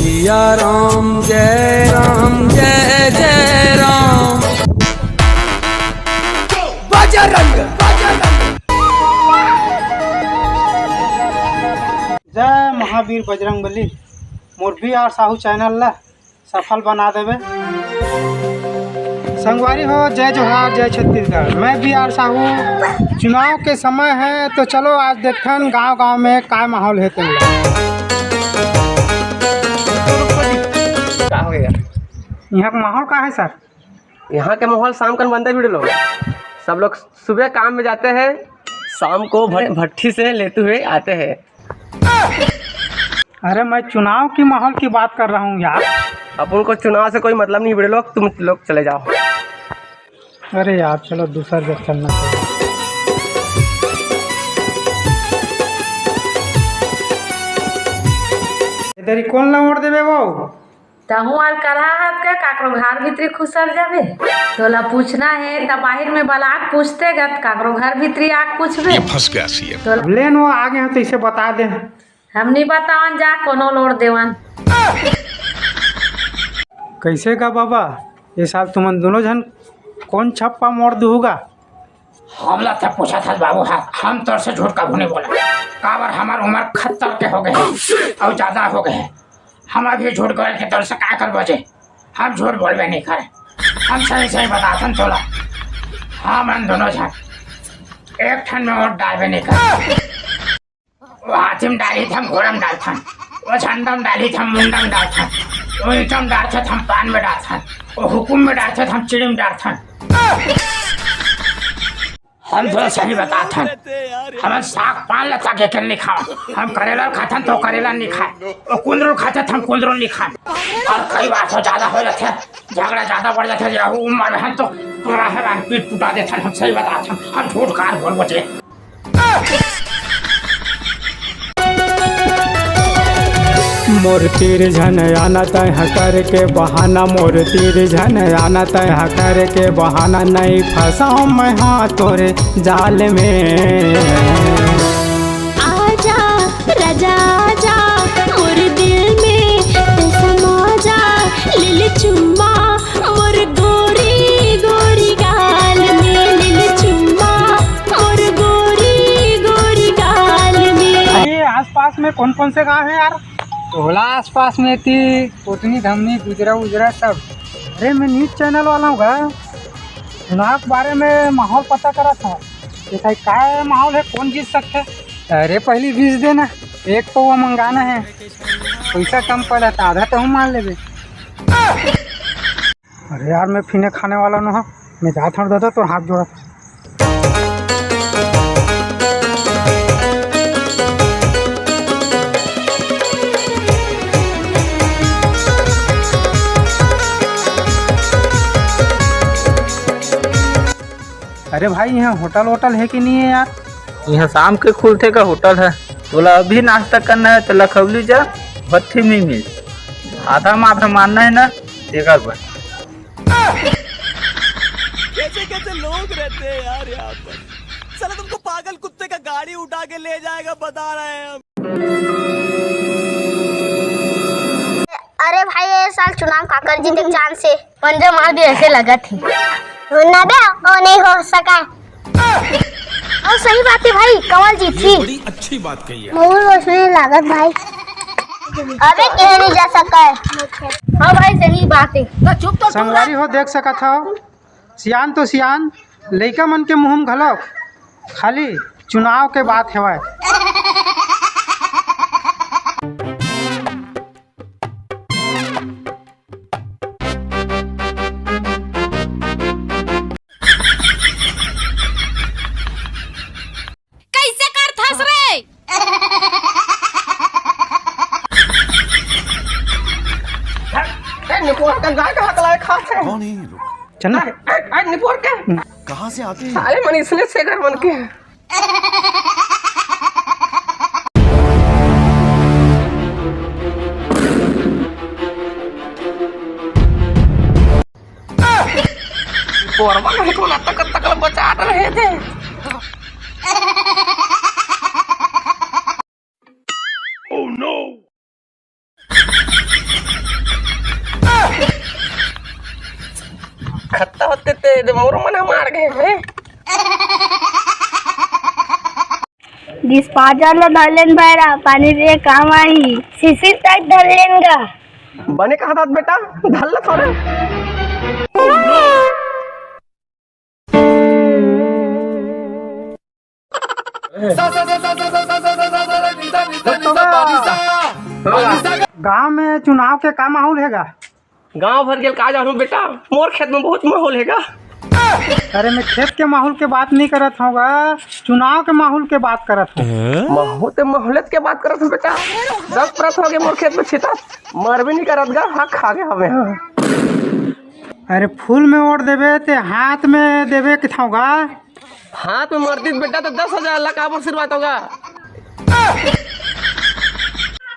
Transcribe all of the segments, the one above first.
सिया राम जय जय राम। बजरंग जय महावीर बजरंगबली। मोर VR साहू चैनल ला सफल बना देवे। संगवारी हो, जय जोहार, जय छत्तीसगढ़। मैं VR साहू। चुनाव के समय है तो चलो आज देखन गांव-गांव में क्या माहौल है। तुम क्या हो गया? यहाँ का माहौल क्या है सर? यहाँ के माहौल शाम का बनता है। लोग सब लोग सुबह काम में जाते हैं, शाम को भट्ठी से लेते हुए आते हैं। अरे मैं चुनाव की माहौल की बात कर रहा हूँ यार। अपन को चुनाव से कोई मतलब नहीं। बड़े लोग, तुम लोग चले जाओ। अरे यार चलो दूसरा जगह चलना चाहिए। इधर ही कौन ला वोट देवे वो? तहु आल करा हाथ का काकरो घर भीतरी खुसर जावे। तोला पूछना है त बाहर में बलाक पूछते गत काकरो घर भीतरी आग पूछबे। फंस गया सी तो लेन वो आगे हैं तो इसे बता दे। हम नहीं बतावन जा कोनो लोड देवन। कैसे का बाबा ये साल तुमन दोनों जन कौन छप्पा मोड़ दूंगा? हमला तब पूछा था बाबू। हम तोर से झूठ कबू नहीं बोला। काबर हमार उम्र 71 के हो गए और ज्यादा हो गए। हम अभी झूठ बोल के तोर से क्या कर बचे? हम झूठ बोलबे नहीं करे। हम सही सही बताथन तोला। हम दोनों जन एक ठन में वोट डालबे नहीं करे। वो हाथी में डाली थम, घोड़ा में डालथन, वो झंडा में डाली थम, मुंडा में डालथन, वो ईंटा में डालते हम, पान में डालथन, वो हुकुम में डालते हम, चिड़ी में डालथन। हम तो सही बताथन। हम साग पान लता के नहीं खाओ। हम करेला खाथन तो करेला नहीं खाए। वो कुंदरू खाते हम कुंदरू नहीं खाए। और कई बार तो ज्यादा हो जाते, झगड़ा ज्यादा बढ़ जाते। उम्र है तो पूरा है पीट पुटा देते। हम सही बताथन। हम झूठ कार बोल बचे। मोर तीर झन आना तय हकर के बहाना। मोर तीर झन आना तय हकर के बहाना। नहीं फंसाऊं मैं हाँ तोरे जाल में। आजा राजा आजा मोर दिल में समा जा। लिल चुम्मा मोर गोरी गोरी गाल में। लिल चुम्मा मोर गोरी गोरी गाल में। ये आसपास में कौन कौन से गाँव है यार? टोला आसपास में थी, कोटनी धमनी गुजरा उजरा सब। अरे मैं न्यूज़ चैनल वाला हूँ। चुनाव के बारे में माहौल पता करा था। देखा क्या माहौल है, कौन जीत सकते? अरे पहली 20 देना, एक तो वो मंगाना है। पैसा कम पड़ा था, आधा तो हम मान लेंगे। अरे यार मैं फिने खाने वाला ना हूँ। मैं जाता हूँ दादा तो हाथ जोड़ा। अरे भाई यहाँ होटल वोटल है कि नहीं है यार? यहाँ शाम के खुलते का होटल है। बोला अभी नाश्ता करना है तो लखौली जा, भट्ठी में मिल। आधा माफा मानना है ना, एक बार। कैसे कैसे लोग रहते हैं यार यहाँ पर। साला तुमको पागल कुत्ते का गाड़ी उठा के ले जाएगा, बता रहे हैं हम। अरे भाई ये साल चुनाव काकर जी के चांस से पंजा मार भी ऐसे लगा थी ना बे। और नहीं हो सका। और सही बात है भाई, कमल जी थी। बड़ी अच्छी बात कही है। बहुत रोशनी लागत भाई। अबे कह नहीं जा सका है। हाँ भाई सही बात है। तो चुप तो संगवारी हो, देख सका था सियान तो सियान लइका मन के मुँह में घलो खाली चुनाव के बात है। कैसे कर थस रे? निपोर का गाय का हकलाए खाते। कौन है ये लोग? चलना निपोर के कहाँ से आते हैं? साले मन इसलिए से घर बन के। पोरवा नहीं कोना तक तक बचा रहे थे। Oh no! ते मोर मन मार गए हैं। दिस पाजाला धरलेन बायरा पानी रे काम आई सीसी टाइट धरलेन गा बने कहा था बेटा धल थोड़े। गांव में चुनाव के का माहौल हैगा? गांव भर गेल का जानू बेटा, मोर खेत में बहुत माहौल हैगा। अरे मैं खेत के माहौल के बात नहीं करत हूँगा, चुनाव के माहौल के बात करत हूँ। माहौलत के बात करत हूँ बेटा। 10% हो गए मोर खेत में छिता, मर भी नहीं करत गा, हक खा गए हमें। अरे फूल में वोट देवे ते हाथ में देवे कि थाऊगा? हाथ में मरती बेटा तो 10,000 अल्लाह का आशीर्वाद होगा।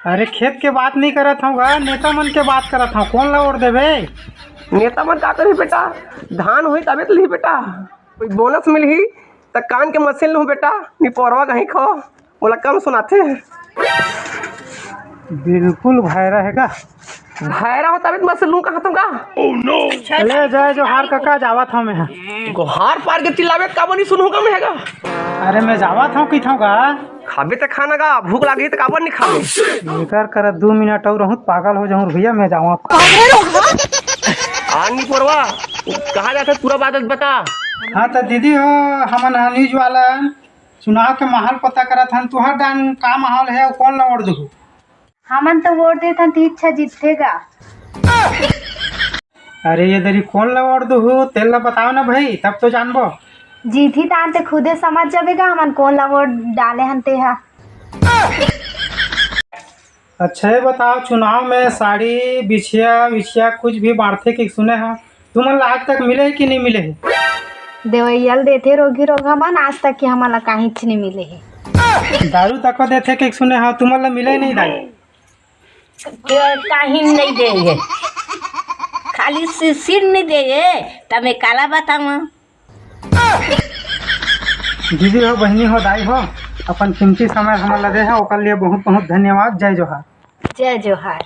अरे खेत के बात नहीं करत हूँगा, नेता मन के बात करत हूँ। कौन ला वोट देवे? नेता मन का करी बेटा, धान हुई तबे तो ली बेटा, कोई बोनस मिली तो कान के मशीन लूँ बेटा, निपोरवा कहीं खो बोला कम सुनाते। बिल्कुल भाई रहेगा, भाईरा हो तबे तो मशीन लूँ कहाँ तुमका। चले जाए जो हार काका जावा था मैं। गोहार पार के चिल्लावे काबो नहीं सुनूंगा मैं हैगा। अरे मैं जावा था कि थाऊगा? खाबे तो खाना का, भूख लगी तो काबर नहीं खाबे। निकर कर 2 मिनट और रहूँ पागल हो जाऊँ भैया, मैं जावा। आनी पोरवा कहाँ जाते पूरा बात बता। हाँ तो दीदी हो, हमन न्यूज वाला चुनाव के माहौल पता करत हन। तुहर डान का माहौल है, कौन ला वोट दू? हमन तो वोट देते तो इच्छा जीतेगा। अरे ये दरी कौन ला वोट दू तेल ला बताओ ना भाई, तब तो जानबो। जीती तान ते खुदे समझ जाबेगा हमन कौन ला वोट डाले हन ते हा। अच्छा ये बताओ, चुनाव में साड़ी बिछिया कुछ भी बांटते कि सुने हैं? तुमन ला आज तक मिले है कि नहीं मिले है? देवैयल देते रोगी रोग हमन, आज तक कि हमन ला काहीं नहीं मिले है। दारू तक देते कि सुने हैं? तुमन ला मिले नहीं दारू? कहीं नहीं देंगे, खाली सिर नहीं देंगे तब मैं काला बताऊँ। दीदी हो, बहनी हो, दाई हो, अपन कीमती समय हमारे लगे है, ओकर लिए बहुत बहुत धन्यवाद। जय जोहार। जय जोहार।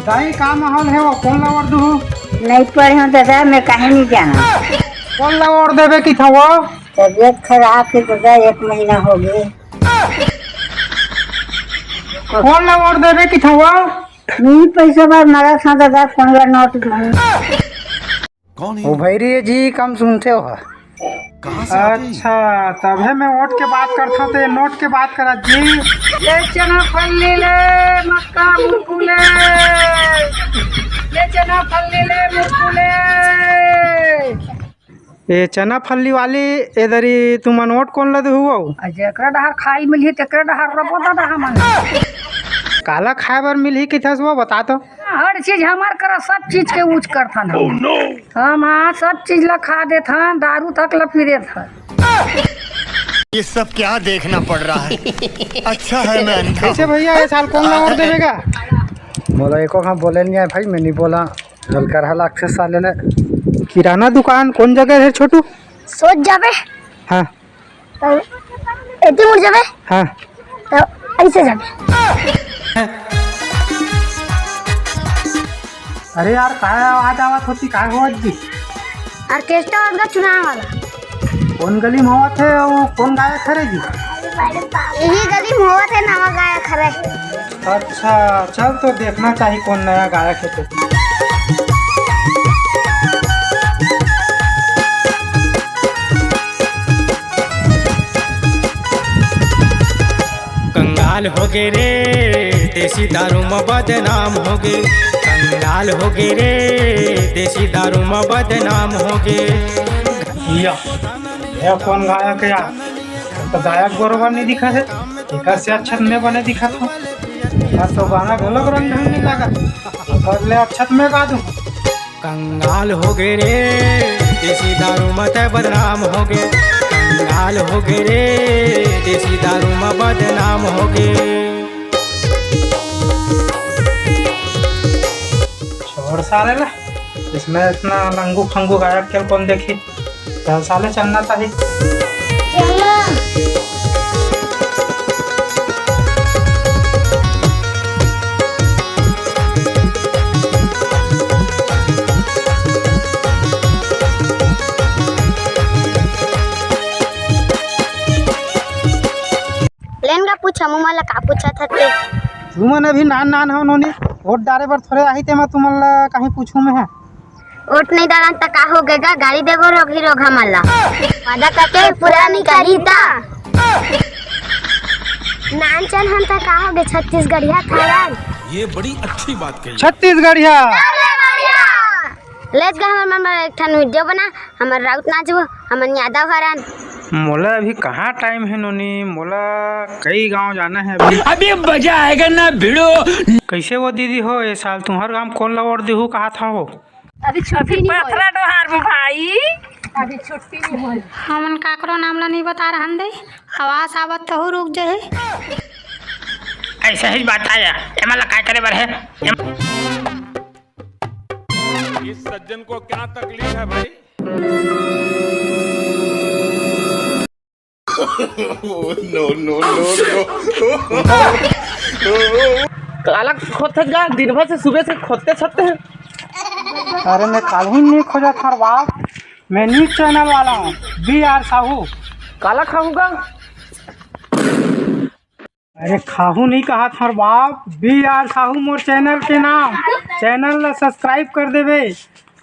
दाई का माहौल है, वो कौन ला वोट दू? नहीं पढ़े हूँ दादा, मैं कहीं नहीं जाना। कौन ला वोट देवे कि था वो? तबियत खराब है दादा, 1 महीना हो गए। कौन ला वोट देवे कि था वो? नहीं पैसा बार मारा था दादा, 15 नोट कौन है? ओ भैरी जी कम सुनते हो? कहाँ से आते हैं? अच्छा तभी मैं वोट के बात करता हूँ, तो ये नोट के बात करा जी। ले चना फल्ली ले मक्का मुकुले, ले चना फल्ली ले मुकुले। ये चना फल्ली वाली इधरी तुम नोट कौन ला दू? जेकरा डहार खाई मिली तेकरा डहार रबो दादा हमन। काला खाए बर मिली कि था वो बता तो। हर चीज हमार करा, सब चीज के यूज करथन हम। हाँ सब चीज ला खा देथन, दारू तक ला पी देथन। ये सब क्या देखना पड़ रहा है? अच्छा है मैं अंधा कैसे भैया ये साल कौन ला वोट देवेगा? बोला एको हाँ बोले नहीं है भाई, मैं नहीं बोला। जलकर हल अक्सर साले ने किराना दुकान कौन जगह है छोटू? सोच जाबे। हाँ तो एती मुड़ जाबे। हाँ तो ऐसे जाबे। अरे यार काय आवाज आवत होती, काय होत जी? ऑर्केस्ट्रा वाला चुनाव वाला कौन गली में होत है और कौन गायक है रे जी? यही गली में होत है, नवा गायक है। अच्छा चल तो देखना चाहिए कौन नया गायक है। तो कंगाल हो गए रे, देसी दारू में बदनाम हो गए। कंगाल हो गए रे, देसी दारू में बदनाम हो गए। यह कौन गायक है यार? तो गायक बरोबर नहीं दिखा है, एक से अच्छा में बने दिखा था। तो गाना ढोलक रंग ढंग नहीं लगा, कर ले अच्छा में गा दूं। कंगाल हो गए रे, देसी दारू में ते बदनाम हो गए। कंगाल हो गए रे, देसी दारू में बदनाम हो गए। छोड़ साले ला, इसमें इतना लंगू फंगू गायक के कौन देखी? चल साले चलना चाहिए। पूछा मुमला का पूछा था ते तुमन अभी नान हो नोनी वोट डाले बर थोड़े आई ते मैं तुमला कहीं पूछूं मैं है वोट नहीं डाला त का हो गएगा गाड़ी देबो रोगी रोगा मल्ला वादा करके पूरा नहीं करी ता नान चल हम त का हो गए छत्तीसगढ़िया थारा ये बड़ी अच्छी बात कही। छत्तीसगढ़िया लेट्स गो हमर मम्मा एक ठन वीडियो बना हमर राउत नाचबो हमन यादव हरन मोला अभी कहाँ टाइम है नोनी मोला कई गांव जाना है अभी मजा आएगा ना भिड़ो। कैसे वो दीदी हो ये साल तुम्हारे गांव कौन ला वोट दिहू कहा था वो अभी छुट्टी नहीं भाई अभी छुट्टी नहीं हुई। हमन काकरो नाम ला नहीं बता रहन दे आवाज आवत तो रुक जाए। ऐसा ही बात आया एमला काय करे बर है इस सज्जन को क्या तकलीफ है भाई? काला खोदगा दिन भर से सुबह से खोदते छते हैं। अरे मैं कल ही नहीं खोजा था बाप मैं न्यूज चैनल वाला हूँ BR साहू काला खाऊंगा अरे खाहू नहीं कहा था बाप BR साहू मोर चैनल के नाम चैनल ला सब्सक्राइब कर देवे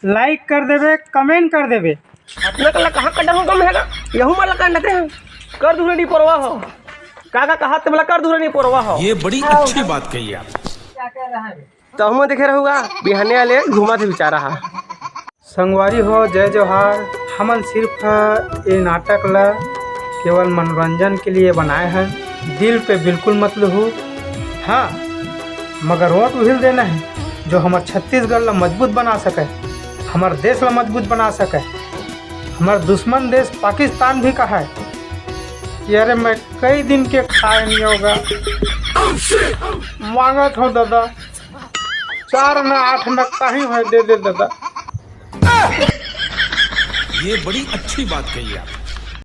लाइक कर देवे कमेंट कर देवे अपने कला कहाँ कटा होगा महंगा यहू माला काटते हैं कर दूर नहीं परवा हो काका कहा ते मला कर दूर नहीं परवा हो। ये बड़ी अच्छी बात कही आप। तो हम देखे रहूँगा बिहाने वाले घुमा थे बेचारा हा संगवारी हो जय जोहार हमन सिर्फ ये नाटक ला केवल मनोरंजन के लिए बनाए हैं दिल पे बिल्कुल मत लहू। हाँ मगर वोट उहिल देना है जो हमारे छत्तीसगढ़ ला मजबूत बना सके हमारे देश ला मजबूत बना सके। हमारे दुश्मन देश पाकिस्तान भी कहा है कि अरे मैं कई दिन के खाए नहीं होगा मांगत हो दादा 4 न 8 न कहीं है दे दे दादा। ये बड़ी अच्छी बात कही आप।